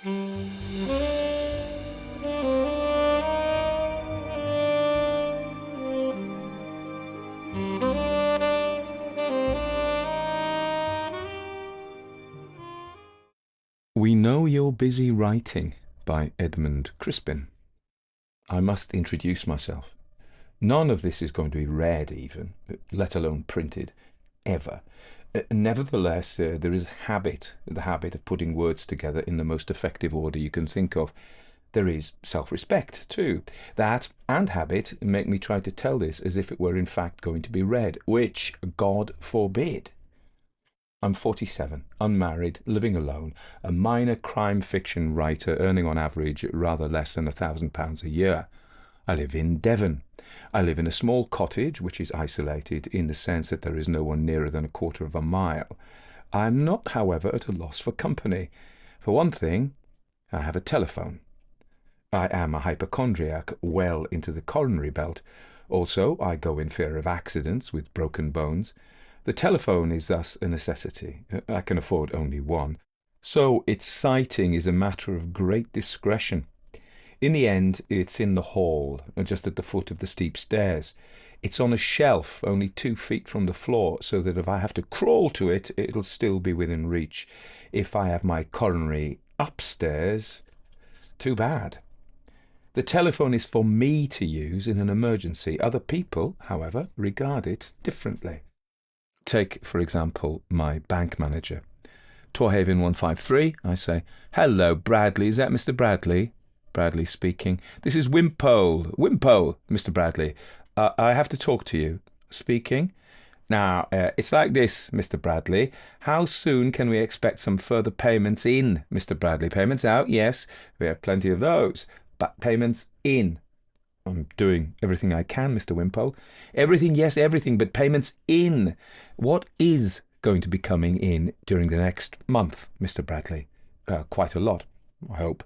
We Know You're Busy Writing by Edmund Crispin. I must introduce myself. None of this is going to be read even, let alone printed, ever. Nevertheless, there is the habit of putting words together in the most effective order you can think of. There is self-respect, too. That and habit make me try to tell this as if it were in fact going to be read, which, God forbid. I'm 47, unmarried, living alone, a minor crime fiction writer earning on average rather less than £1,000 a year. I live in Devon. I live in a small cottage which is isolated in the sense that there is no one nearer than a quarter of a mile. I am not, however, at a loss for company. For one thing, I have a telephone. I am a hypochondriac well into the coronary belt. Also, I go in fear of accidents with broken bones. The telephone is thus a necessity. I can afford only one. So its sighting is a matter of great discretion. In the end, it's in the hall, just at the foot of the steep stairs. It's on a shelf only 2 feet from the floor, so that if I have to crawl to it, it'll still be within reach. If I have my coronary upstairs, too bad. The telephone is for me to use in an emergency. Other people, however, regard it differently. Take, for example, my bank manager. Torhaven 153, I say. Hello, Bradley. Is that Mr. Bradley? Bradley speaking. This is Wimpole. Wimpole, Mr. Bradley. I have to talk to you. Speaking. Now, it's like this, Mr. Bradley. How soon can we expect some further payments in, Mr. Bradley? Payments out, yes. We have plenty of those. But payments in. I'm doing everything I can, Mr. Wimpole. Everything, yes, everything, but payments in. What is going to be coming in during the next month, Mr. Bradley? Quite a lot, I hope.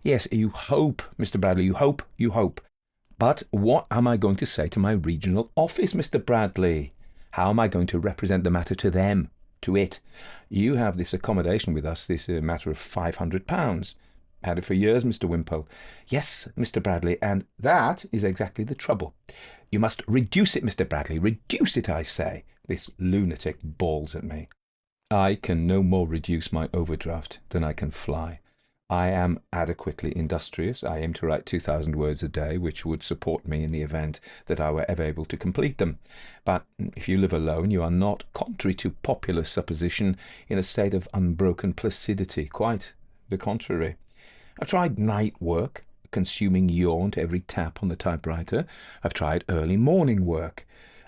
Yes, you hope, Mr. Bradley, you hope. But what am I going to say to my regional office, Mr. Bradley? How am I going to represent the matter to them, to it? You have this accommodation with us, this matter of £500. Had it for years, Mr. Wimpole. Yes, Mr. Bradley, and that is exactly the trouble. You must reduce it, Mr. Bradley. Reduce it, I say. This lunatic bawls at me. I can no more reduce my overdraft than I can fly. I am adequately industrious. I aim to write 2,000 words a day, which would support me in the event that I were ever able to complete them. But if you live alone, you are not, contrary to popular supposition, in a state of unbroken placidity. Quite the contrary. I've tried night work, consuming yawn to every tap on the typewriter. I've tried early morning work.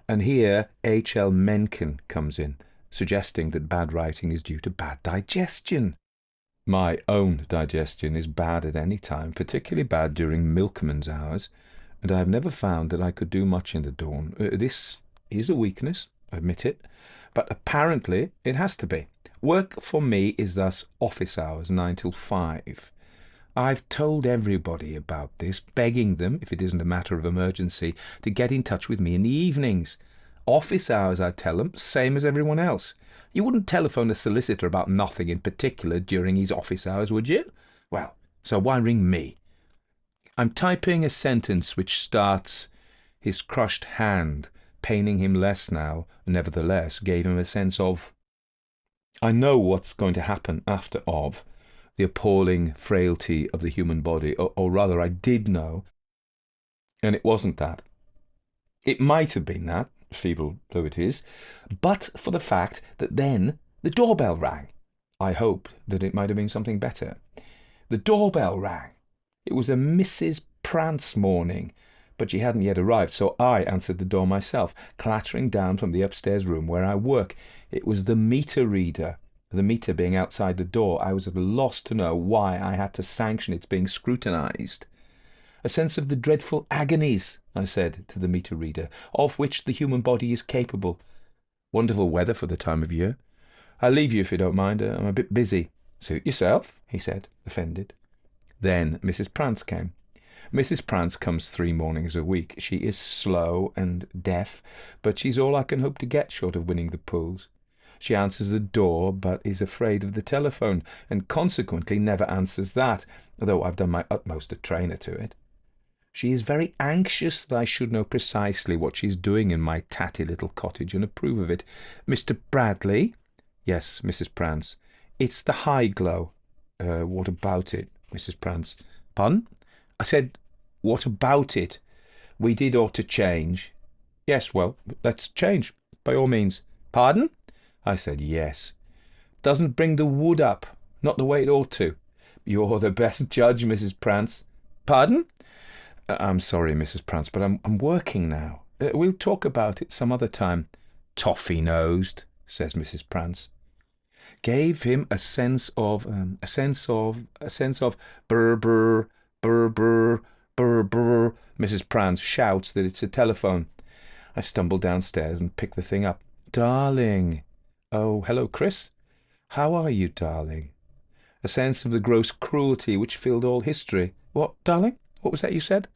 And here H.L. Mencken comes in, suggesting that bad writing is due to bad digestion. My own digestion is bad at any time, particularly bad during milkman's hours, and I have never found that I could do much in the dawn. This is a weakness, I admit it, but apparently it has to be. Work for me is thus office hours, 9 till 5. I've told everybody about this, begging them, if it isn't a matter of emergency, to get in touch with me in the evenings. Office hours, I tell them, same as everyone else. You wouldn't telephone a solicitor about nothing in particular during his office hours, would you? Well, so why ring me? I'm typing a sentence which starts, his crushed hand, paining him less now, nevertheless, gave him a sense of. I know what's going to happen after of. The appalling frailty of the human body, or rather I did know, and it wasn't that. It might have been that, feeble though it is, but for the fact that then the doorbell rang. I hoped that it might have been something better. The doorbell rang. It was a Mrs. Prance morning, but she hadn't yet arrived, so I answered the door myself, clattering down from the upstairs room where I work. It was the meter reader. The meter being outside the door, I was at a loss to know why I had to sanction its being scrutinized. A sense of the dreadful agonies, I said to the meter reader, of which the human body is capable. Wonderful weather for the time of year. I'll leave you if you don't mind. I'm a bit busy. Suit yourself, he said, offended. Then Mrs. Prance came. Mrs. Prance comes 3 mornings a week. She is slow and deaf, but she's all I can hope to get short of winning the pools. She answers the door, but is afraid of the telephone, and consequently never answers that, though I've done my utmost to train her to it. She is very anxious that I should know precisely what she is doing in my tatty little cottage and approve of it. Mr. Bradley? Yes, Mrs. Prance. It's the high glow. What about it, Mrs. Prance? Pardon? I said, what about it? We did ought to change. Yes, well, let's change, by all means. Pardon? I said, yes. Doesn't bring the wood up, not the way it ought to. You're the best judge, Mrs. Prance. Pardon? I'm sorry, Mrs. Prance, but I'm working now. We'll talk about it some other time. Toffee-nosed, says Mrs. Prance. Gave him a sense of brr brr brr brr brr brr. Mrs. Prance shouts that it's a telephone. I stumble downstairs and pick the thing up. Darling. Oh, hello, Chris. How are you, darling? A sense of the gross cruelty which filled all history. What, darling? What was that you said?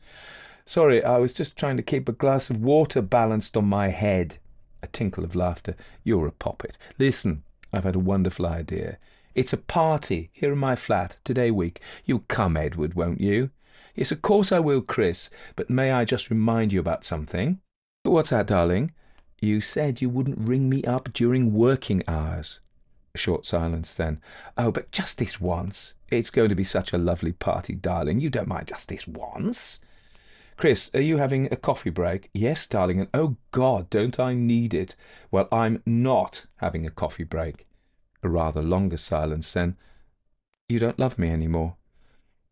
Sorry, I was just trying to keep a glass of water balanced on my head. A tinkle of laughter. You're a poppet. Listen, I've had a wonderful idea. It's a party here in my flat today week. You'll come, Edward, won't you? Yes, of course I will, Chris. But may I just remind you about something? What's that, darling? You said you wouldn't ring me up during working hours. A short silence then. Oh, but just this once. It's going to be such a lovely party, darling. You don't mind just this once? Chris, are you having a coffee break? Yes, darling, and oh God, don't I need it? Well, I'm not having a coffee break. A rather longer silence then. You don't love me any more?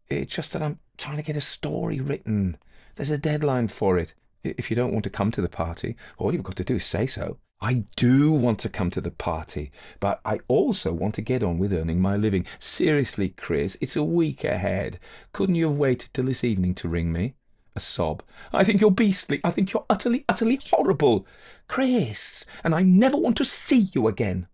It's just that I'm trying to get a story written. There's a deadline for it. If you don't want to come to the party, all you've got to do is say so. I do want to come to the party, but I also want to get on with earning my living. Seriously, Chris, it's a week ahead. Couldn't you have waited till this evening to ring me? A sob. I think you're beastly. I think you're utterly, utterly horrible. Chris, and I never want to see you again.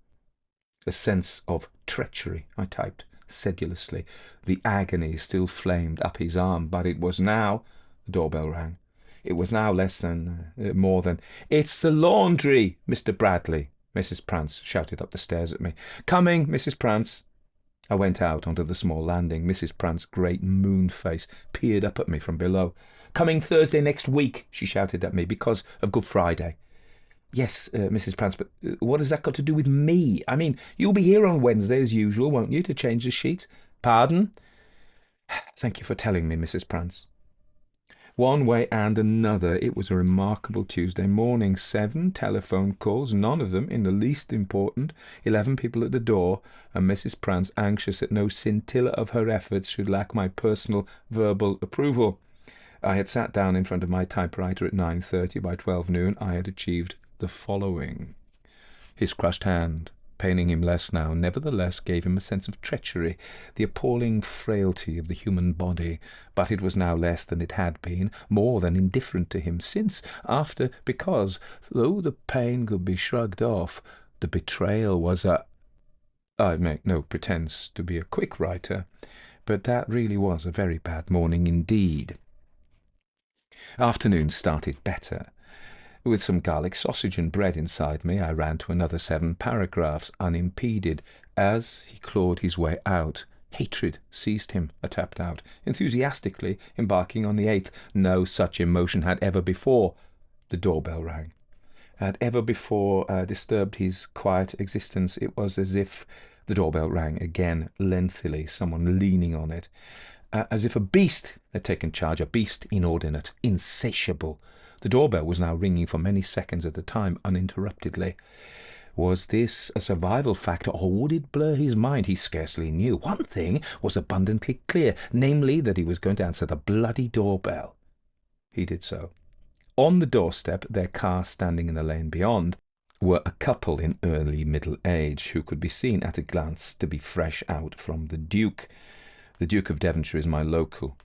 A sense of treachery, I typed sedulously. The agony still flamed up his arm, but it was now... The doorbell rang. It was now more than... It's the laundry, Mr. Bradley, Mrs. Prance shouted up the stairs at me. Coming, Mrs. Prance. I went out onto the small landing. Mrs. Prance's great moon face peered up at me from below. Coming Thursday next week, she shouted at me, because of Good Friday. Yes, Mrs. Prance, but what has that got to do with me? I mean, you'll be here on Wednesday as usual, won't you, to change the sheets? Pardon? Thank you for telling me, Mrs. Prance. One way and another, it was a remarkable Tuesday morning. 7 telephone calls, none of them in the least important, 11 people at the door, and Mrs. Prance anxious that no scintilla of her efforts should lack my personal verbal approval. I had sat down in front of my typewriter at 9:30. By 12 noon I had achieved the following. His crushed hand, paining him less now, nevertheless gave him a sense of treachery, the appalling frailty of the human body, but it was now less than it had been, more than indifferent to him, since, because, though the pain could be shrugged off, the betrayal was I make no pretence to be a quick writer, but that really was a very bad morning indeed. Afternoon started better. With some garlic sausage and bread inside me, I ran to another 7 paragraphs unimpeded. As he clawed his way out, hatred seized him. I tapped out, enthusiastically embarking on the 8th. No such emotion had ever before... The doorbell rang. Had ever before disturbed his quiet existence. It was as if... The doorbell rang again, lengthily, someone leaning on it. As if a beast had taken charge, a beast inordinate, insatiable. The doorbell was now ringing for many seconds at a time, uninterruptedly. Was this a survival factor, or would it blur his mind? He scarcely knew. One thing was abundantly clear, namely that he was going to answer the bloody doorbell. He did so. On the doorstep, their car standing in the lane beyond, were a couple in early middle age, who could be seen at a glance to be fresh out from the Duke. The Duke of Devonshire is my local.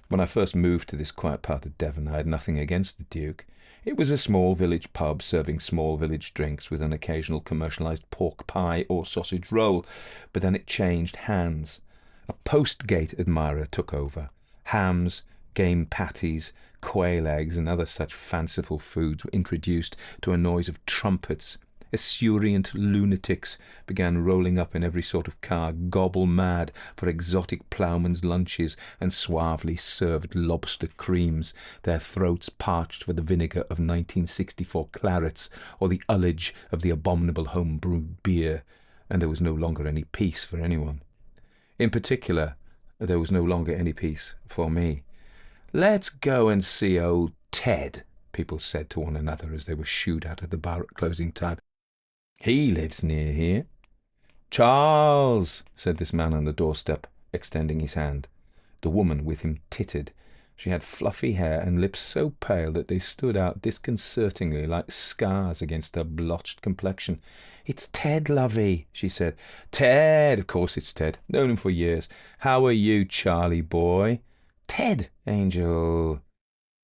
When I first moved to this quiet part of Devon, I had nothing against the Duke. It was a small village pub serving small village drinks with an occasional commercialised pork pie or sausage roll, but then it changed hands. A post-gate admirer took over. Hams, game patties, quail eggs and other such fanciful foods were introduced to a noise of trumpets. esurient lunatics began rolling up in every sort of car, gobble mad for exotic ploughmen's lunches and suavely served lobster creams, their throats parched for the vinegar of 1964 clarets or the ullage of the abominable home-brewed beer, and there was no longer any peace for anyone. In particular, there was no longer any peace for me. "Let's go and see old Ted," people said to one another as they were shooed out of the bar at closing time. "He lives near here." "Charles," said this man on the doorstep, extending his hand. The woman with him tittered. She had fluffy hair and lips so pale that they stood out disconcertingly like scars against her blotched complexion. "It's Ted, lovey," she said. "Ted, of course it's Ted. Known him for years. How are you, Charlie boy?" "Ted, Angel."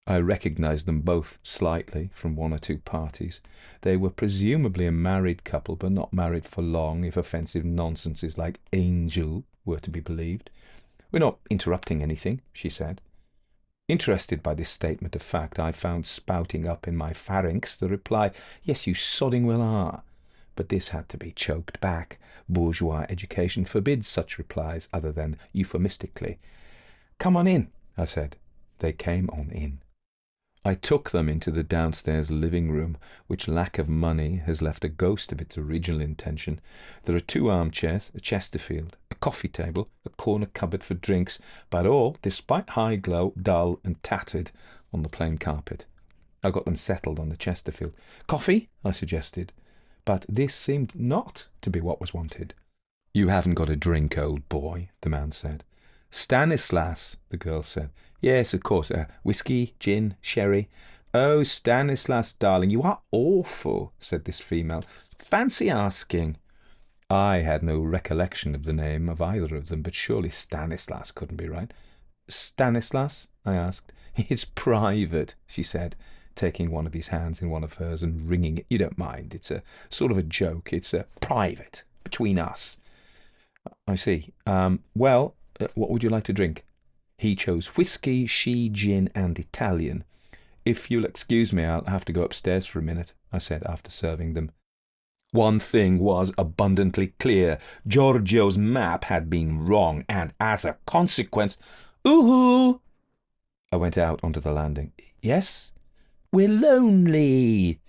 I recognised them both slightly from one or two parties. They were presumably a married couple, but not married for long, if offensive nonsenses like Angel were to be believed. "We're not interrupting anything," she said. Interested by this statement of fact, I found spouting up in my pharynx the reply, "Yes, you sodding well are." But this had to be choked back. Bourgeois education forbids such replies other than euphemistically. "Come on in," I said. They came on in. I took them into the downstairs living room, which lack of money has left a ghost of its original intention. There are 2 armchairs, a Chesterfield, a coffee table, a corner cupboard for drinks, but all, despite high glow, dull and tattered on the plain carpet. I got them settled on the Chesterfield. "Coffee?" I suggested, but this seemed not to be what was wanted. "You haven't got a drink, old boy," the man said. "Stanislas," the girl said. "Yes, of course. Whiskey, gin, sherry." "Oh, Stanislas, darling, you are awful," said this female. "Fancy asking." I had no recollection of the name of either of them, but surely Stanislas couldn't be right. "Stanislas?" I asked. "It's private," she said, taking one of his hands in one of hers and wringing it. "You don't mind. It's a sort of a joke. It's private, between us." "I see. Well, what would you like to drink?" He chose whiskey, she gin, and Italian. "If you'll excuse me, I'll have to go upstairs for a minute," I said after serving them. One thing was abundantly clear. Giorgio's map had been wrong, and as a consequence... "Ooh-hoo!" I went out onto the landing. "Yes?" "We're lonely."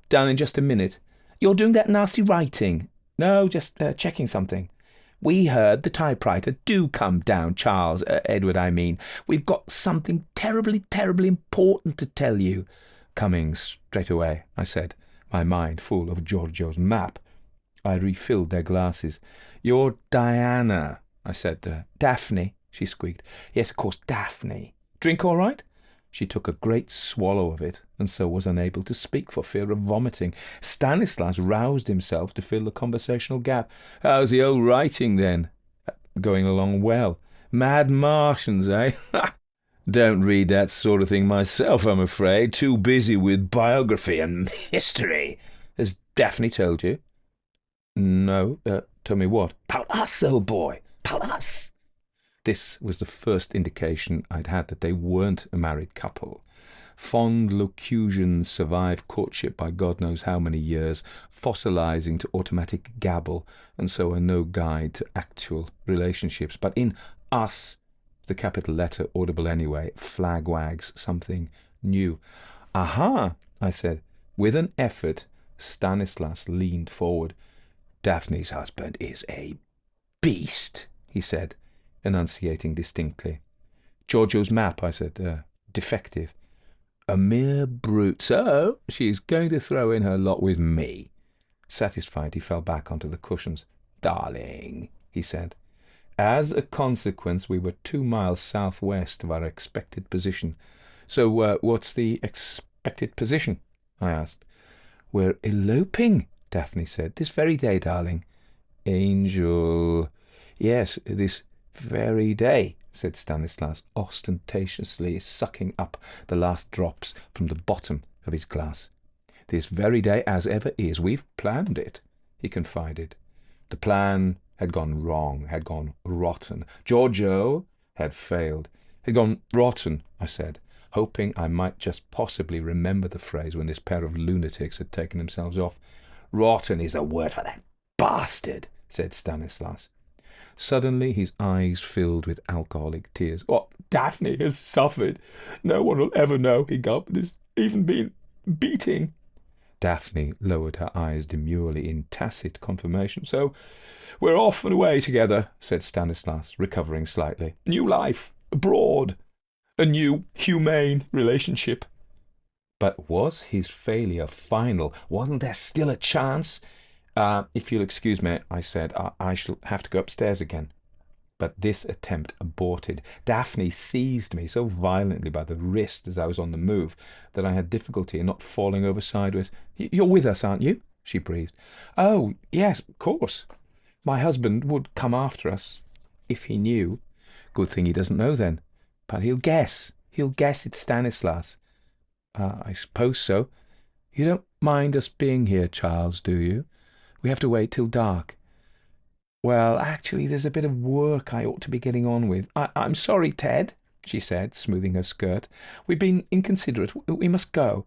"Down in just a minute." "You're doing that nasty writing." "No, just checking something." "We heard the typewriter. Do come down, Charles. Edward, I mean. We've got something terribly, terribly important to tell you." "Coming straight away," I said, my mind full of Giorgio's map. I refilled their glasses. "You're Diana," I said to her. "Daphne," she squeaked. "Yes, of course, Daphne. Drink all right?" She took a great swallow of it, and so was unable to speak for fear of vomiting. Stanislas roused himself to fill the conversational gap. "How's the old writing, then?" "Going along well." "Mad Martians, eh?" "Don't read that sort of thing myself, I'm afraid. Too busy with biography and history." "Has Daphne told you?" "No. Tell me what?" "About us, old boy. About us." This was the first indication I'd had that they weren't a married couple. Fond locutions survive courtship by God knows how many years, fossilizing to automatic gabble, and so are no guide to actual relationships. But in us, the capital letter, audible anyway, flag wags something new. "Aha," I said. With an effort, Stanislas leaned forward. "Daphne's husband is a beast," he said, enunciating distinctly. "Giorgio's map," I said, defective. "A mere brute. So she's going to throw in her lot with me." Satisfied, he fell back onto the cushions. "Darling," he said. As a consequence, we were 2 miles southwest of our expected position. "So what's the expected position?" I asked. "We're eloping," Daphne said. "This very day, darling." "Angel." "Yes, this very day," said Stanislas, ostentatiously sucking up the last drops from the bottom of his glass. "This very day as ever is. We've planned it," he confided. The plan had gone wrong, had gone rotten. Giorgio had failed. "Had gone rotten," I said, hoping I might just possibly remember the phrase when this pair of lunatics had taken themselves off. Rotten is a word for that bastard, said Stanislas. Suddenly his eyes filled with alcoholic tears. What Daphne has suffered, no one will ever know, he gulped. There's even been beating. Daphne lowered her eyes demurely in tacit confirmation. So we're off and away together, said Stanislas, recovering slightly. New life, abroad, a new, humane relationship. But was his failure final? Wasn't there still a chance? If you'll excuse me, I said, I shall have to go upstairs again. But this attempt aborted. Daphne seized me so violently by the wrist as I was on the move that I had difficulty in not falling over sideways. You're with us, aren't you? She breathed. Oh, yes, of course. My husband would come after us, if he knew. Good thing he doesn't know then. But he'll guess. He'll guess it's Stanislas. I suppose so. You don't mind us being here, Charles, do you? We have to wait till dark. Well, actually, there's a bit of work I ought to be getting on with. I'm sorry, Ted, she said, smoothing her skirt. We've been inconsiderate. We must go.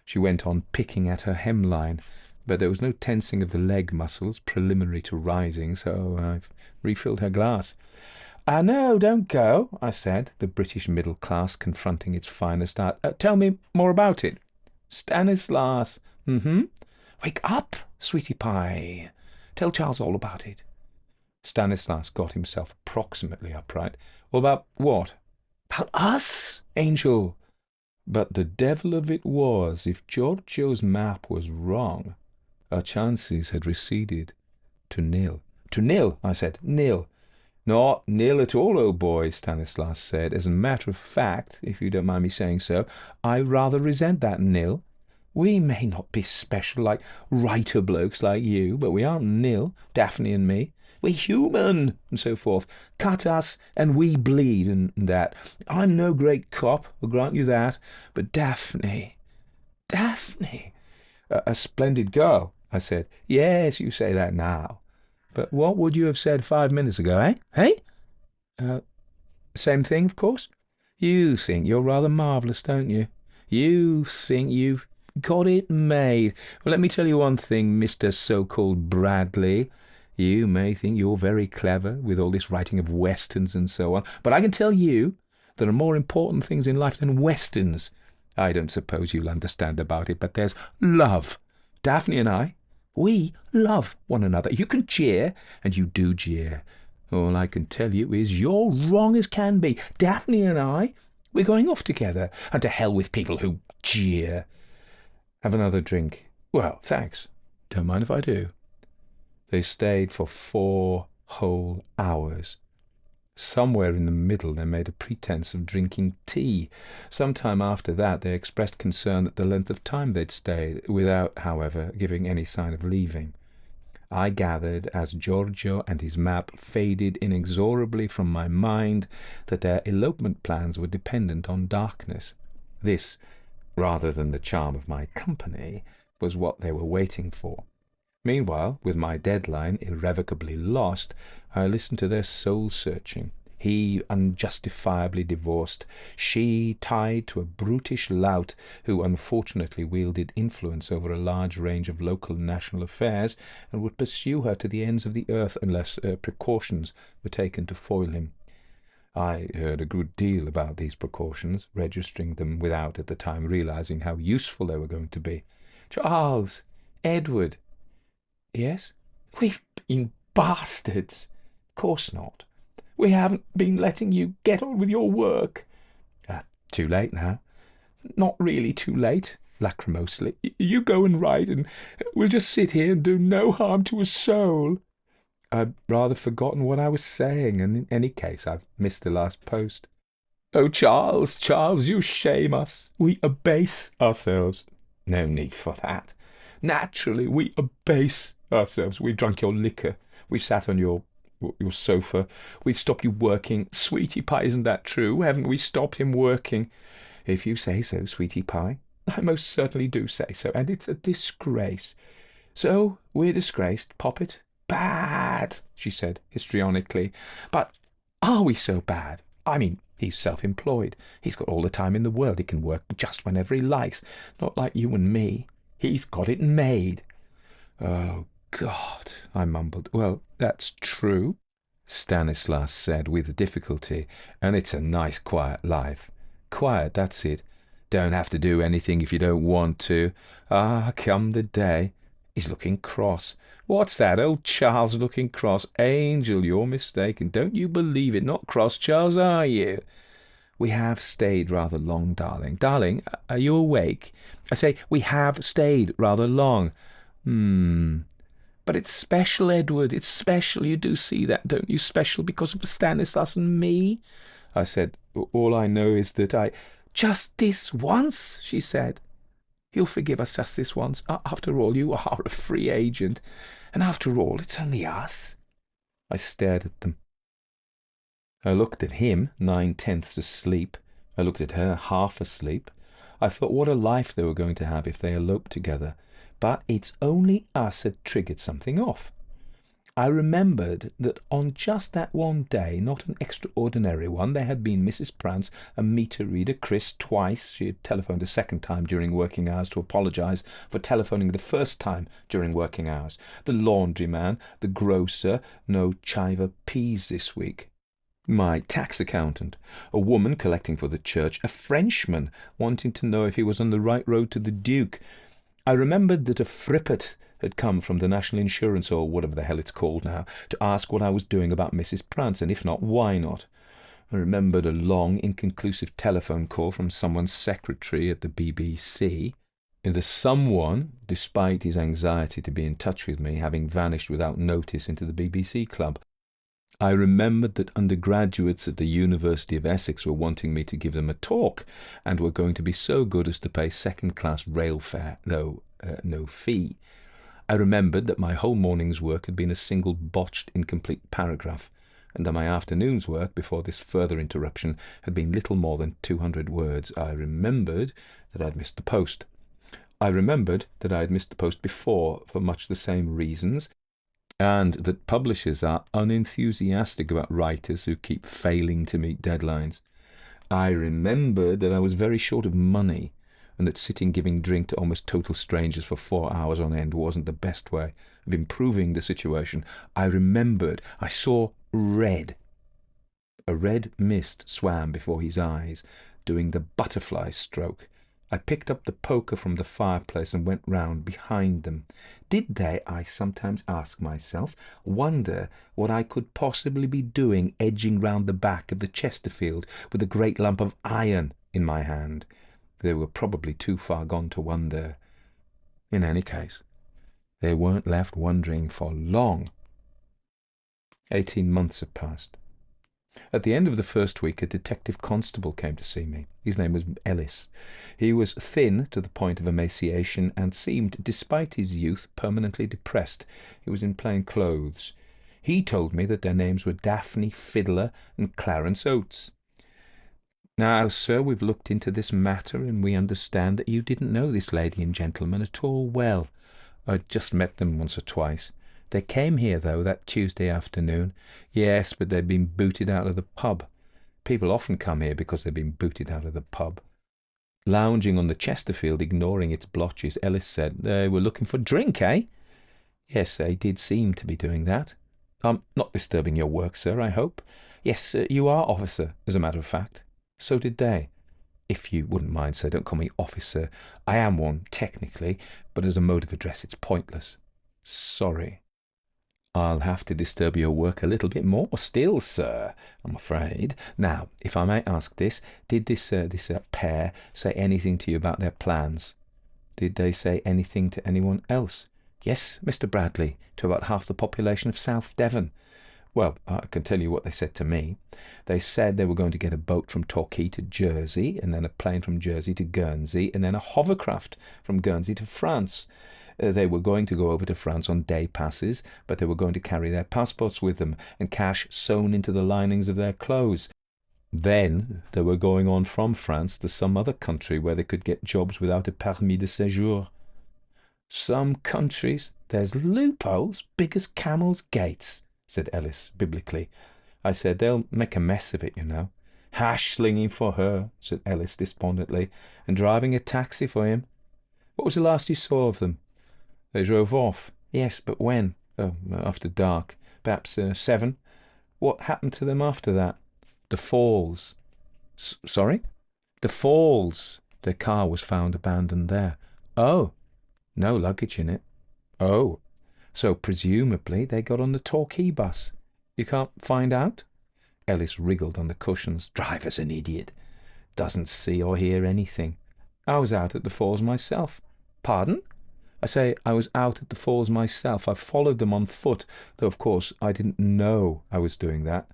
She went on picking at her hemline, but there was no tensing of the leg muscles preliminary to rising, so I refilled her glass. No, don't go, I said, the British middle class confronting its finest art. Tell me more about it. Stanislas. Wake up, sweetie pie. Tell Charles all about it. Stanislas got himself approximately upright. All about what? About us, Angel. But the devil of it was, if Giorgio's map was wrong, our chances had receded to nil. To nil, I said, nil. Not nil at all, old boy, Stanislas said. As a matter of fact, if you don't mind me saying so, I rather resent that nil. We may not be special like writer blokes like you, but we aren't nil, Daphne and me. We're human, and so forth. Cut us, and we bleed, and that. I'm no great cop, I'll grant you that, but Daphne... A splendid girl, I said. Yes, you say that now. But what would you have said 5 minutes ago, eh? Hey? Same thing, of course. You think you're rather marvellous, don't you? You think you've got it made. Well, let me tell you one thing, Mr. So-called Bradley. You may think you're very clever with all this writing of westerns and so on, but I can tell you there are more important things in life than westerns. I don't suppose you'll understand about it, but there's love. Daphne and I, we love one another. You can jeer, and you do jeer. All I can tell you is you're wrong as can be. Daphne and I, we're going off together, and to hell with people who jeer. Have another drink. Well, thanks. Don't mind if I do. They stayed for 4 whole hours. Somewhere in the middle they made a pretence of drinking tea. Some time after that they expressed concern at the length of time they'd stayed, without, however, giving any sign of leaving. I gathered, as Giorgio and his map faded inexorably from my mind, that their elopement plans were dependent on darkness. This, rather than the charm of my company, was what they were waiting for. Meanwhile, with my deadline irrevocably lost, I listened to their soul-searching. He unjustifiably divorced, she tied to a brutish lout who unfortunately wielded influence over a large range of local and national affairs and would pursue her to the ends of the earth unless precautions were taken to foil him. I heard a good deal about these precautions, registering them without at the time realizing how useful they were going to be. Charles! Edward! Yes? We've been bastards. Of course not. We haven't been letting you get on with your work. Too late now. Not really too late, lachrymosely. You go and write, and we'll just sit here and do no harm to a soul. I've rather forgotten what I was saying, and in any case I've missed the last post. Oh, Charles, Charles, you shame us. We abase ourselves. No need for that. Naturally, we abase ourselves. We've drunk your liquor. We've sat on your sofa. We've stopped you working. Sweetie Pie, isn't that true? Haven't we stopped him working? If you say so, Sweetie Pie. I most certainly do say so, and it's a disgrace. So we're disgraced, Poppet. Bad, she said histrionically. But are we so bad? I mean, he's self-employed. He's got all the time in the world. He can work just whenever he likes. Not like you and me. He's got it made. Oh, God, I mumbled. Well, that's true, Stanislas said with difficulty, and it's a nice quiet life. Quiet, that's it. Don't have to do anything if you don't want to. Ah, come the day. He's looking cross. What's that? Old Charles looking cross. Angel, you're mistaken. Don't you believe it. Not cross, Charles, are you? We have stayed rather long, darling. Darling, are you awake? I say, we have stayed rather long. Hmm. But it's special, Edward. It's special. You do see that, don't you? Special because of Stanislas and me. I said, all I know is that I... Just this once, she said. He'll forgive us just this once. After all, you are a free agent. And after all, it's only us. I stared at them. I looked at him, 9/10 asleep. I looked at her, half asleep. I thought what a life they were going to have if they eloped together. But it's only us had triggered something off. I remembered that on just that one day, not an extraordinary one, there had been Mrs. Prance and meter reader Chris twice. She had telephoned a second time during working hours to apologise for telephoning the first time during working hours. The laundryman, the grocer, no chiver peas this week. My tax accountant, a woman collecting for the church, a Frenchman wanting to know if he was on the right road to the Duke. I remembered that a frippet had come from the National Insurance, or whatever the hell it's called now, to ask what I was doing about Mrs. Prance, and if not, why not. I remembered a long, inconclusive telephone call from someone's secretary at the BBC. The someone, despite his anxiety to be in touch with me, having vanished without notice into the BBC club. I remembered that undergraduates at the University of Essex were wanting me to give them a talk, and were going to be so good as to pay second-class rail fare, though no fee. I remembered that my whole morning's work had been a single botched, incomplete paragraph, and that my afternoon's work, before this further interruption, had been little more than 200 words. I remembered that I'd missed the post. I remembered that I had missed the post before, for much the same reasons, and that publishers are unenthusiastic about writers who keep failing to meet deadlines. I remembered that I was very short of money, and that sitting giving drink to almost total strangers for 4 hours on end wasn't the best way of improving the situation. I remembered I saw red. A red mist swam before his eyes, doing the butterfly stroke. I picked up the poker from the fireplace and went round behind them. Did they, I sometimes ask myself, wonder what I could possibly be doing edging round the back of the Chesterfield with a great lump of iron in my hand? They were probably too far gone to wonder. In any case, they weren't left wondering for long. 18 months have passed. At the end of the first week, a detective constable came to see me. His name was Ellis. He was thin to the point of emaciation, and seemed, despite his youth, permanently depressed. He was in plain clothes. He told me that their names were Daphne Fiddler and Clarence Oates. Now, sir, we've looked into this matter, and we understand that you didn't know this lady and gentleman at all well. I'd just met them once or twice. They came here, though, that Tuesday afternoon. Yes, but they'd been booted out of the pub. People often come here because they've been booted out of the pub. Lounging on the Chesterfield, ignoring its blotches, Ellis said, they were looking for drink, eh? Yes, they did seem to be doing that. I'm not disturbing your work, sir, I hope. Yes, you are officer, as a matter of fact. So did they. If you wouldn't mind, sir, don't call me officer. I am one, technically, but as a mode of address it's pointless. Sorry. I'll have to disturb your work a little bit more still, sir, I'm afraid. Now, if I may ask this, did this pair say anything to you about their plans? Did they say anything to anyone else? Yes, Mr. Bradley, to about half the population of South Devon. Well, I can tell you what they said to me. They said they were going to get a boat from Torquay to Jersey, and then a plane from Jersey to Guernsey, and then a hovercraft from Guernsey to France. They were going to go over to France on day passes, but they were going to carry their passports with them and cash sewn into the linings of their clothes. Then they were going on from France to some other country where they could get jobs without a permis de séjour. Some countries, there's loopholes big as camels' gates, said Ellis biblically. I said, they'll make a mess of it, you know. Hash slinging for her, said Ellis despondently, and driving a taxi for him. What was the last you saw of them? They drove off. Yes, but when? Oh, after dark. Perhaps 7. What happened to them after that? The Falls. Sorry? The Falls. Their car was found abandoned there. Oh, no luggage in it. Oh, so presumably they got on the Torquay bus. You can't find out? Ellis wriggled on the cushions. Driver's an idiot. Doesn't see or hear anything. I was out at the Falls myself. Pardon? I say I was out at the Falls myself. I followed them on foot, though of course I didn't know I was doing that.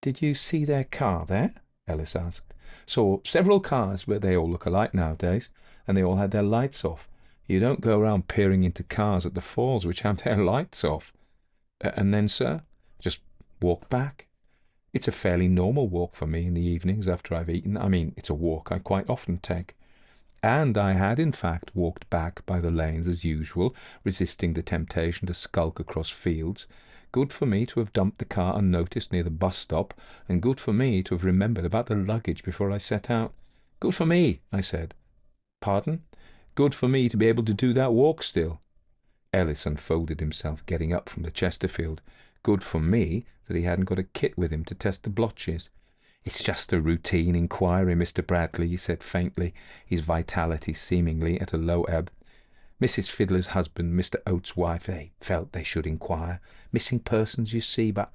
Did you see their car there? Ellis asked. Saw several cars, but they all look alike nowadays, and they all had their lights off. You don't go around peering into cars at the Falls which have their lights off. And then, sir, just walk back. It's a fairly normal walk for me in the evenings after I've eaten. I mean, it's a walk I quite often take. And I had, in fact, walked back by the lanes as usual, resisting the temptation to skulk across fields. Good for me to have dumped the car unnoticed near the bus stop, and good for me to have remembered about the luggage before I set out. Good for me, I said. Pardon? Good for me to be able to do that walk still. Ellis unfolded himself, getting up from the Chesterfield. Good for me that he hadn't got a kit with him to test the blotches. It's just a routine inquiry, Mr. Bradley, he said faintly, his vitality seemingly at a low ebb. Mrs. Fiddler's husband, Mr. Oates' wife, they felt they should inquire. Missing persons, you see, but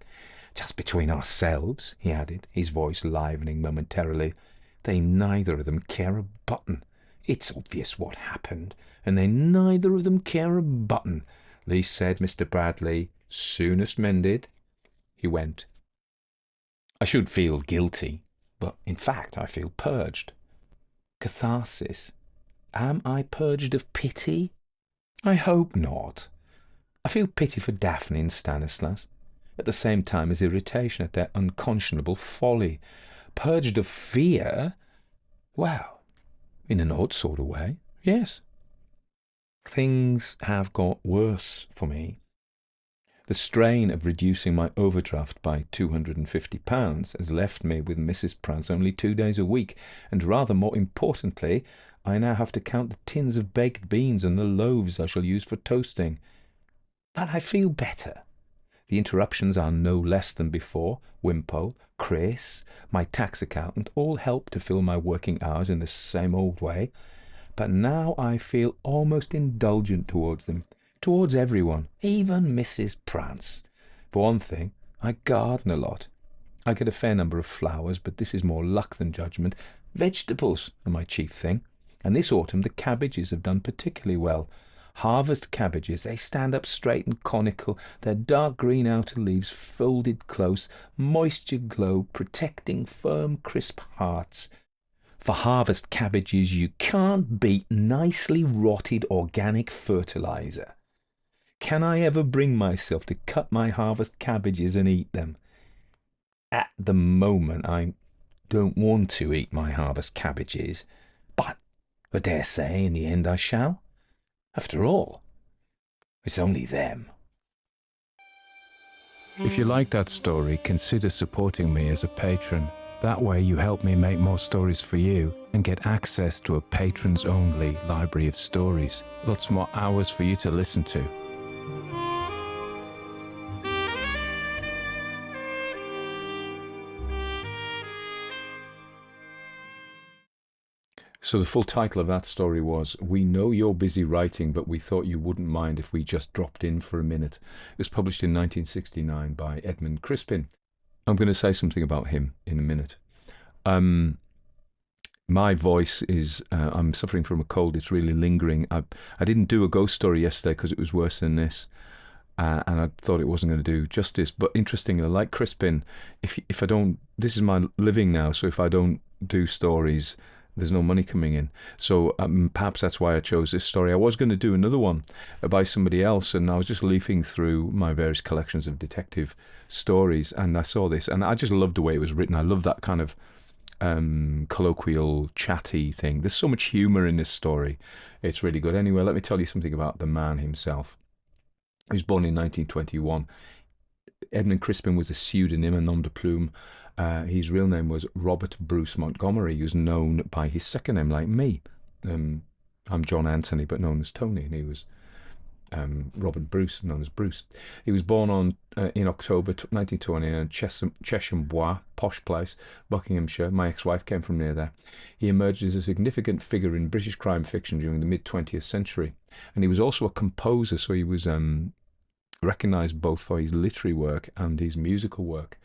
just between ourselves, he added, his voice livening momentarily, they neither of them care a button. It's obvious what happened, and they neither of them care a button. Least said, Mr. Bradley, soonest mended. He went. I should feel guilty, but in fact I feel purged. Catharsis. Am I purged of pity? I hope not. I feel pity for Daphne and Stanislas, at the same time as irritation at their unconscionable folly. Purged of fear? Well, in an odd sort of way, yes. Things have got worse for me. The strain of reducing my overdraft by £250 has left me with Mrs. Pratt's only 2 days a week, and rather more importantly, I now have to count the tins of baked beans and the loaves I shall use for toasting. But I feel better. The interruptions are no less than before. Wimpole, Chris, my tax accountant all help to fill my working hours in the same old way. But now I feel almost indulgent towards them. Towards everyone, even Mrs. Prance. For one thing, I garden a lot. I get a fair number of flowers, but this is more luck than judgment. Vegetables are my chief thing, and this autumn the cabbages have done particularly well. Harvest cabbages, they stand up straight and conical, their dark green outer leaves folded close, moisture glow, protecting firm, crisp hearts. For harvest cabbages you can't beat nicely rotted organic fertilizer. Can I ever bring myself to cut my harvest cabbages and eat them? At the moment, I don't want to eat my harvest cabbages, but I dare say in the end I shall. After all, it's only them. If you like that story, consider supporting me as a patron. That way you help me make more stories for you and get access to a patrons-only library of stories. Lots more hours for you to listen to. So the full title of that story was We Know You're Busy Writing, but we thought you wouldn't mind if we just dropped in for a minute. It was published in 1969 by Edmund Crispin. I'm going to say something about him in a minute. My voice is, I'm suffering from a cold. It's really lingering. I didn't do a ghost story yesterday because it was worse than this. And I thought it wasn't going to do justice. But interestingly, like Crispin, if I don't, this is my living now. So if I don't do stories, there's no money coming in. So perhaps that's why I chose this story. I was going to do another one by somebody else, and I was just leafing through my various collections of detective stories, and I saw this, and I just loved the way it was written. I love that kind of colloquial, chatty thing. There's so much humour in this story. It's really good. Anyway, let me tell you something about the man himself. He was born in 1921. Edmund Crispin was a pseudonym, a nom de plume. His real name was Robert Bruce Montgomery. He was known by his second name, like me. I'm John Anthony, but known as Tony, and he was Robert Bruce, known as Bruce. He was born in October 1920 in Chesham Bois, posh place, Buckinghamshire. My ex-wife came from near there. He emerged as a significant figure in British crime fiction during the mid-20th century, and he was also a composer, so he was recognised both for his literary work and his musical work.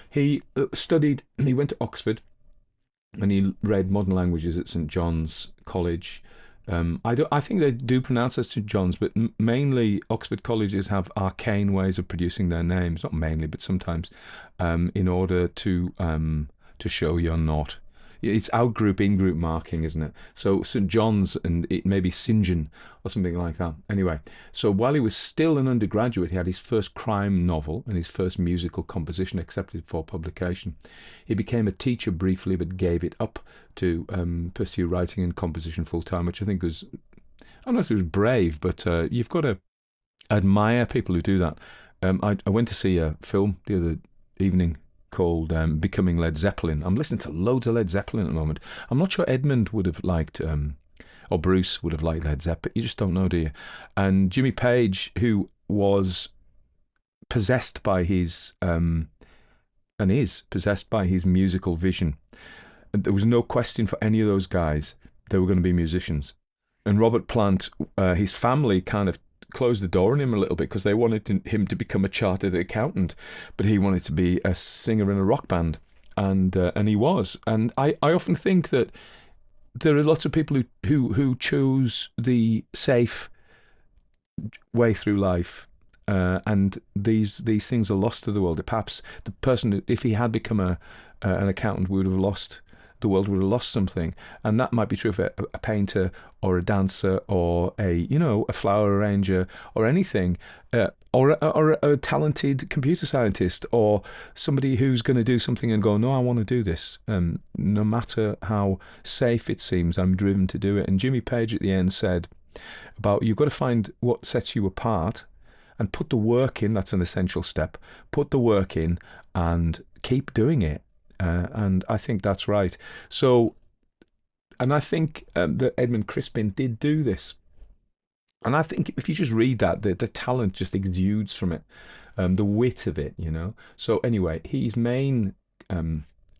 He he went to Oxford, and he read modern languages at St John's College. I think they do pronounce it St John's, but mainly Oxford colleges have arcane ways of producing their names. Not mainly, but sometimes, in order to show you're not. It's out-group, in-group marking, isn't it? So St John's, and it may be St John or something like that. Anyway, so while he was still an undergraduate, he had his first crime novel and his first musical composition accepted for publication. He became a teacher briefly, but gave it up to pursue writing and composition full-time, which I think was, I don't know if it was brave, but you've got to admire people who do that. I went to see a film the other evening called Becoming Led Zeppelin. I'm listening to loads of Led Zeppelin at the moment. I'm not sure Edmund would have liked, or Bruce would have liked Led Zeppelin. You just don't know, do you? And Jimmy Page, who was possessed by his, and is possessed by his musical vision. And there was no question for any of those guys they were going to be musicians. And Robert Plant, his family kind of closed the door on him a little bit because they wanted him to become a chartered accountant, but he wanted to be a singer in a rock band, and he was. And I often think that there are lots of people who choose the safe way through life, and these things are lost to the world. Perhaps the person, if he had become an accountant, would have lost. The world would have lost something, and that might be true for a painter or a dancer or a flower arranger or anything, or a talented computer scientist or somebody who's going to do something and go, no, I want to do this. No matter how safe it seems, I'm driven to do it. And Jimmy Page at the end said about, you've got to find what sets you apart and put the work in. That's an essential step. Put the work in and keep doing it. And I think that's right. So, and I think that Edmund Crispin did do this. And I think if you just read that, the talent just exudes from it, the wit of it, So anyway, his main,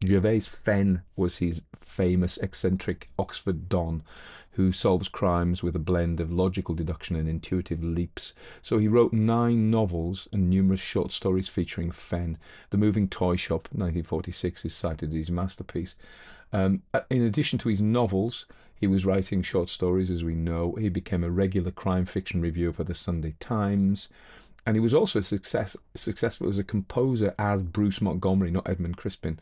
Gervais Fenn was his famous eccentric Oxford Don who solves crimes with a blend of logical deduction and intuitive leaps. So he wrote 9 novels and numerous short stories featuring Fenn. The Moving Toy Shop, 1946, is cited as his masterpiece. In addition to his novels, he was writing short stories, as we know. He became a regular crime fiction reviewer for the Sunday Times. And he was also successful as a composer as Bruce Montgomery, not Edmund Crispin.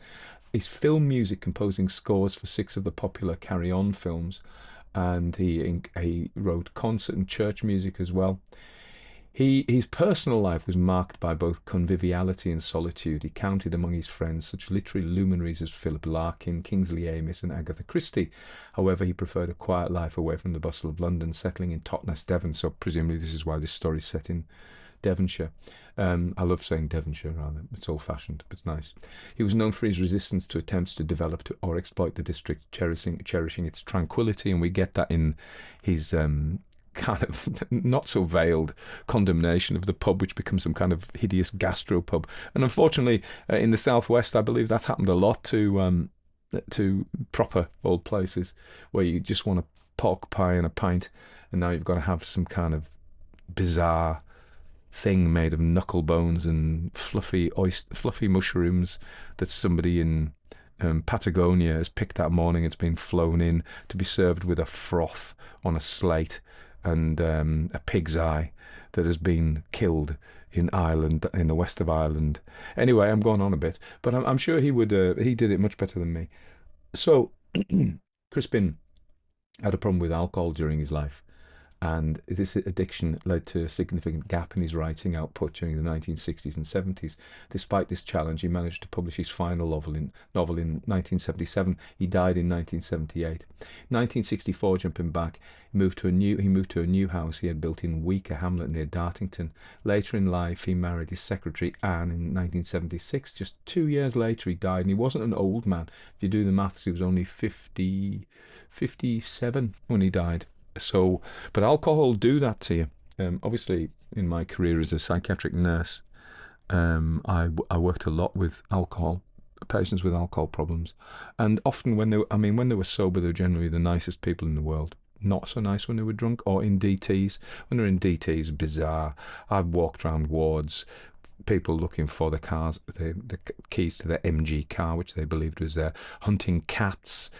His film music, composing scores for 6 of the popular Carry On films. And he wrote concert and church music as well. His personal life was marked by both conviviality and solitude. He counted among his friends such literary luminaries as Philip Larkin, Kingsley Amis, and Agatha Christie. However, he preferred a quiet life away from the bustle of London, settling in Totnes, Devon. So presumably this is why this story is set in Devonshire. I love saying Devonshire, rather. It's old-fashioned, but it's nice. He was known for his resistance to attempts to develop or exploit the district, cherishing its tranquility, and we get that in his kind of not so veiled condemnation of the pub, which becomes some kind of hideous gastropub. And unfortunately, in the southwest, I believe that's happened a lot to proper old places where you just want a pork pie and a pint, and now you've got to have some kind of bizarre thing made of knuckle bones and fluffy mushrooms that somebody in Patagonia has picked that morning. It's been flown in to be served with a froth on a slate and a pig's eye that has been killed in Ireland, in the west of Ireland. Anyway, I'm going on a bit, but I'm sure he would. He did it much better than me. So Crispin had a problem with alcohol during his life, and this addiction led to a significant gap in his writing output during the 1960s and 70s. Despite this challenge, he managed to publish his final novel in 1977. He died in 1978. 1964, jumping back, he moved to a new house he had built in Weaker Hamlet near Dartington. Later in life, he married his secretary Anne in 1976. Just 2 years later, he died, and he wasn't an old man. If you do the maths, he was only 57 when he died. So, but alcohol will do that to you. obviously in my career as a psychiatric nurse, I worked a lot with alcohol, patients with alcohol problems, and often when they were sober, they were generally the nicest people in the world. Not so nice when they were drunk or in DTs. When they're in DTs, bizarre. I've walked around wards, people looking for the cars, the keys to their MG car, which they believed was there, hunting cats,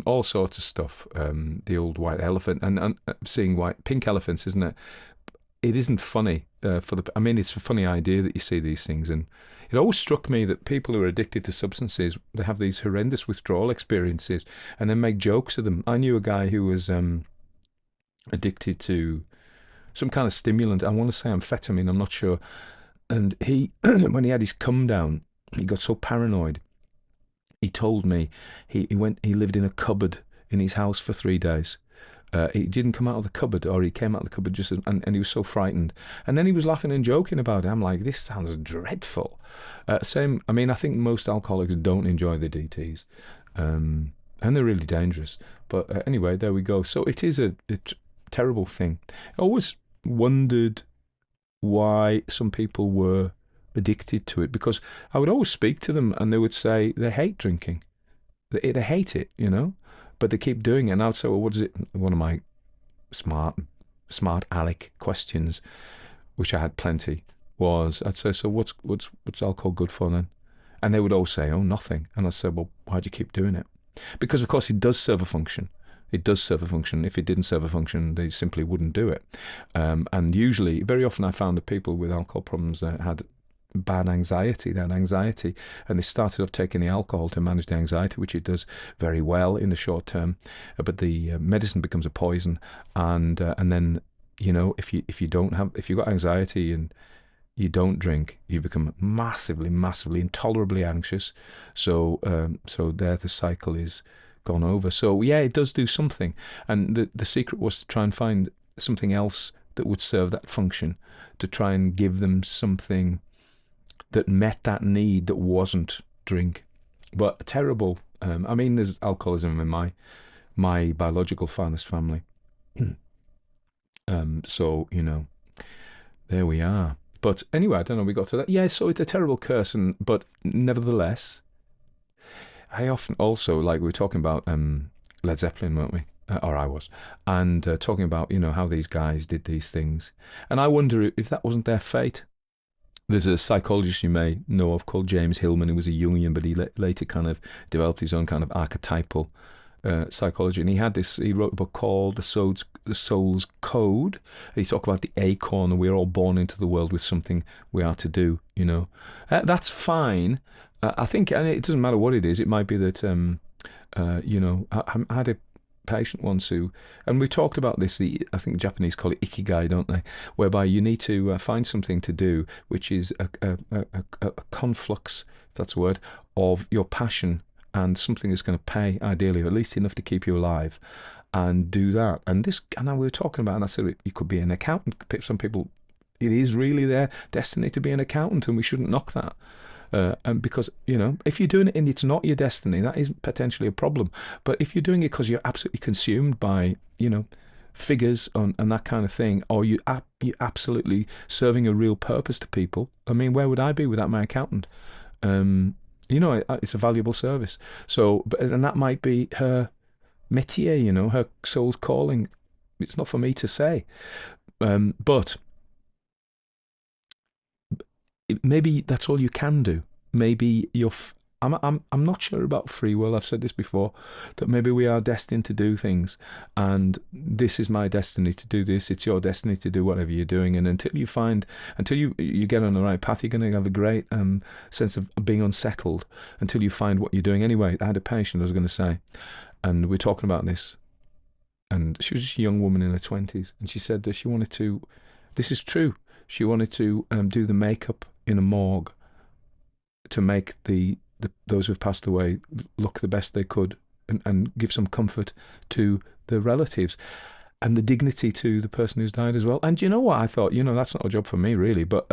all sorts of stuff. The old white elephant, and seeing pink elephants, isn't it? It isn't funny it's a funny idea that you see these things, and it always struck me that people who are addicted to substances, they have these horrendous withdrawal experiences and then make jokes of them. I knew a guy who was addicted to some kind of stimulant. I want to say amphetamine, I'm not sure. And he, when he had his come down, he got so paranoid. He told me he lived in a cupboard in his house for 3 days. He didn't come out of the cupboard, or he came out of the cupboard and he was so frightened. And then he was laughing and joking about it. I'm like, this sounds dreadful. I think most alcoholics don't enjoy the DTs, and they're really dangerous. But anyway, there we go. So it is a terrible thing. I always wondered why some people were addicted to it, because I would always speak to them and they would say they hate drinking. They hate it, but they keep doing it. And I'd say, well, what is it? One of my smart aleck questions, which I had plenty, was I'd say, so what's alcohol good for then? And they would all say, oh, nothing. And I'd say, well, why do you keep doing it? Because of course it does serve a function. It does serve a function. If it didn't serve a function, they simply wouldn't do it. And usually, very often I found that people with alcohol problems had bad anxiety. They had anxiety, and they started off taking the alcohol to manage the anxiety, which it does very well in the short term. But the medicine becomes a poison, and then if you've got anxiety and you don't drink, you become massively, intolerably anxious. So there the cycle is gone over. So yeah, it does do something, and the secret was to try and find something else that would serve that function, to try and give them something that met that need that wasn't drink. But terrible. There's alcoholism in my biological father's family. So there we are. But anyway, I don't know. We got to that. Yeah. So it's a terrible curse, but nevertheless, I often also, like we were talking about Led Zeppelin, weren't we? Or I was, and talking about how these guys did these things, and I wonder if that wasn't their fate. There's a psychologist you may know of called James Hillman, who was a Jungian, but he later kind of developed his own kind of archetypal psychology, and he wrote a book called The Soul's Code. He talked about the acorn, and we're all born into the world with something we are to do. That's fine. I think, and it doesn't matter what it is. It might be that I had a patient once who, and we talked about this, I think the Japanese call it ikigai, don't they, whereby you need to find something to do which is a conflux, if that's a word, of your passion and something that's going to pay, ideally, at least enough to keep you alive, and do that. And we were talking about, and I said, you could be an accountant. Some people, it is really their destiny to be an accountant, and we shouldn't knock that. And because, if you're doing it and it's not your destiny, that is potentially a problem. But if you're doing it because you're absolutely consumed by, figures and that kind of thing, or you're absolutely serving a real purpose to people, where would I be without my accountant? It's a valuable service. So, and that might be her métier, her soul's calling. It's not for me to say. But maybe that's all you can do. Maybe I'm not sure about free will. I've said this before, that maybe we are destined to do things, and this is my destiny to do this. It's your destiny to do whatever you're doing. And until you get on the right path, you're going to have a great sense of being unsettled until you find what you're doing. Anyway, I had a patient, I was going to say, and we're talking about this, and she was just a young woman in her 20s, and she said that she wanted to. This is true. She wanted to do the makeup in a morgue to make those who've passed away look the best they could, and give some comfort to the relatives and the dignity to the person who's died as well. And you know what? I thought, that's not a job for me really, but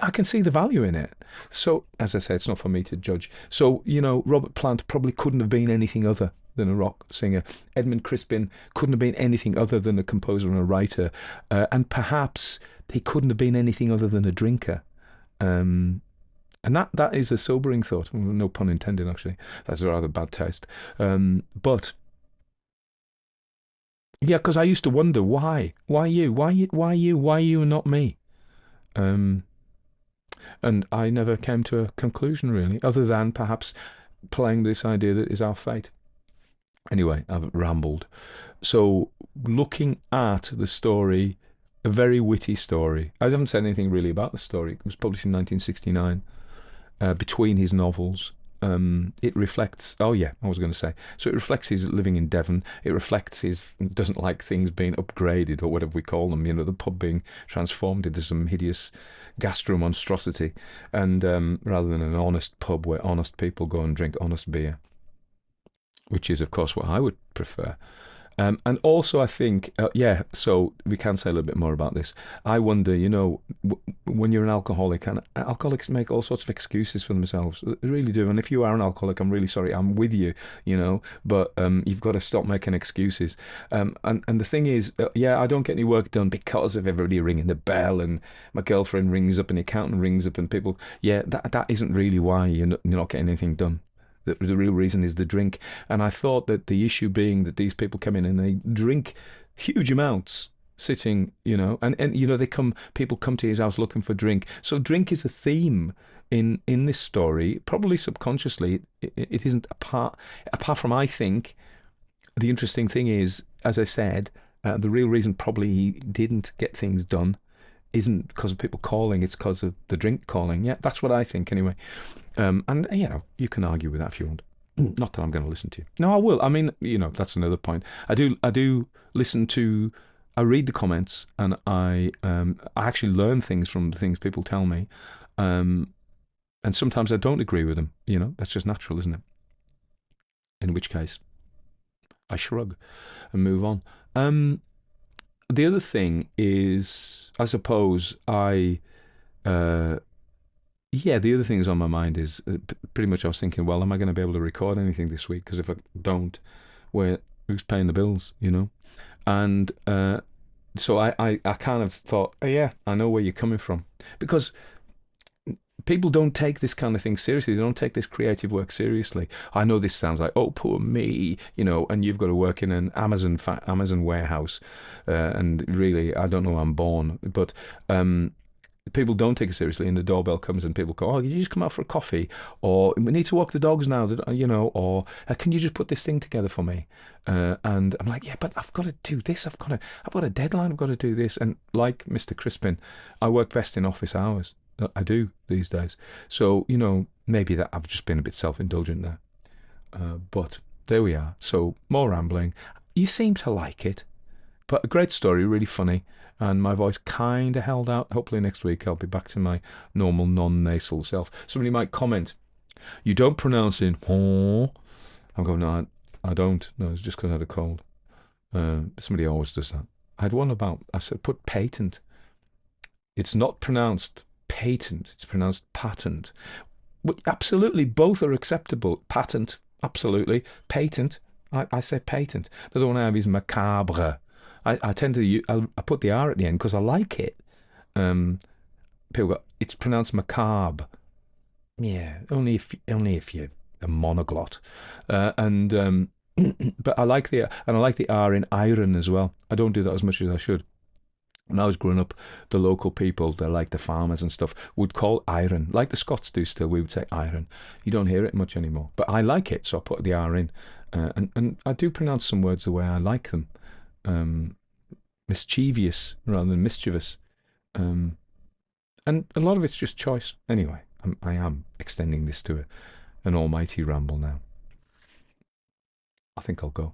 I can see the value in it. So, as I say, it's not for me to judge. So, Robert Plant probably couldn't have been anything other than a rock singer. Edmund Crispin couldn't have been anything other than a composer and a writer. And perhaps he couldn't have been anything other than a drinker. And that is a sobering thought. No pun intended, actually. That's a rather bad taste. But yeah, because I used to wonder why you, why you, and not me. And I never came to a conclusion, really, other than perhaps playing this idea that is our fate. Anyway, I've rambled. So, looking at the story, a very witty story. I haven't said anything really about the story. It was published in 1969, between his novels. It reflects, oh yeah, I was going to say, so it reflects his living in Devon. It reflects his doesn't like things being upgraded, or whatever we call them, the pub being transformed into some hideous gastro monstrosity, and rather than an honest pub where honest people go and drink honest beer, which is of course what I would prefer. And also, I think, so we can say a little bit more about this. I wonder, when you're an alcoholic, and alcoholics make all sorts of excuses for themselves. They really do. And if you are an alcoholic, I'm really sorry. I'm with you, but you've got to stop making excuses. And the thing is, I don't get any work done because of everybody ringing the bell, and my girlfriend rings up, and the accountant rings up, and people, that isn't really why you're not getting anything done. The real reason is the drink. And I thought that the issue being that these people come in and they drink huge amounts sitting, and people come to his house looking for drink. So drink is a theme in this story, probably subconsciously. It isn't apart from, I think, the interesting thing is, as I said, the real reason probably he didn't get things done isn't because of people calling, it's because of the drink calling. Yeah, that's what I think anyway. And you can argue with that if you want. Not that I'm going to listen to you. No, I will. I mean, that's another point. I do listen to. I read the comments, and I actually learn things from the things people tell me. And sometimes I don't agree with them. That's just natural, isn't it? In which case, I shrug and move on. The other thing is, I suppose the other thing is on my mind is pretty much I was thinking, well, am I going to be able to record anything this week? Because if I don't, who's paying the bills, And so I kind of thought, oh, yeah, I know where you're coming from. Because people don't take this kind of thing seriously. They don't take this creative work seriously. I know this sounds like, oh, poor me, and you've got to work in an Amazon warehouse. And really, I don't know, I'm born. But people don't take it seriously, and the doorbell comes and people go, oh, can you just come out for a coffee? Or we need to walk the dogs now, or can you just put this thing together for me? And I'm like, yeah, but I've got to do this. I've got a deadline. I've got to do this. And like Mr. Crispin, I work best in office hours. I do these days. So, maybe that I've just been a bit self-indulgent there. But there we are. So, more rambling. You seem to like it. But a great story, really funny. And my voice kind of held out. Hopefully next week I'll be back to my normal non-nasal self. Somebody might comment, you don't pronounce it, oh. I'm going, no, I don't. No, it's just because I had a cold. Somebody always does that. I had one about, I said, put patent. It's not pronounced patent, it's pronounced patent. Absolutely, both are acceptable. Patent, absolutely. Patent, I say patent. The other one I have is macabre. I tend to I put the R at the end because I like it. People go, it's pronounced macabre. Yeah, only if you're a monoglot. But I like the R in iron as well. I don't do that as much as I should. When I was growing up, the local people, they're like the farmers and stuff, would call iron, like the Scots do still, we would say iron. You don't hear it much anymore. But I like it, so I put the R in. And I do pronounce some words the way I like them. Mischievous rather than mischievous. And a lot of it's just choice. Anyway, I am extending this to an almighty ramble now. I think I'll go.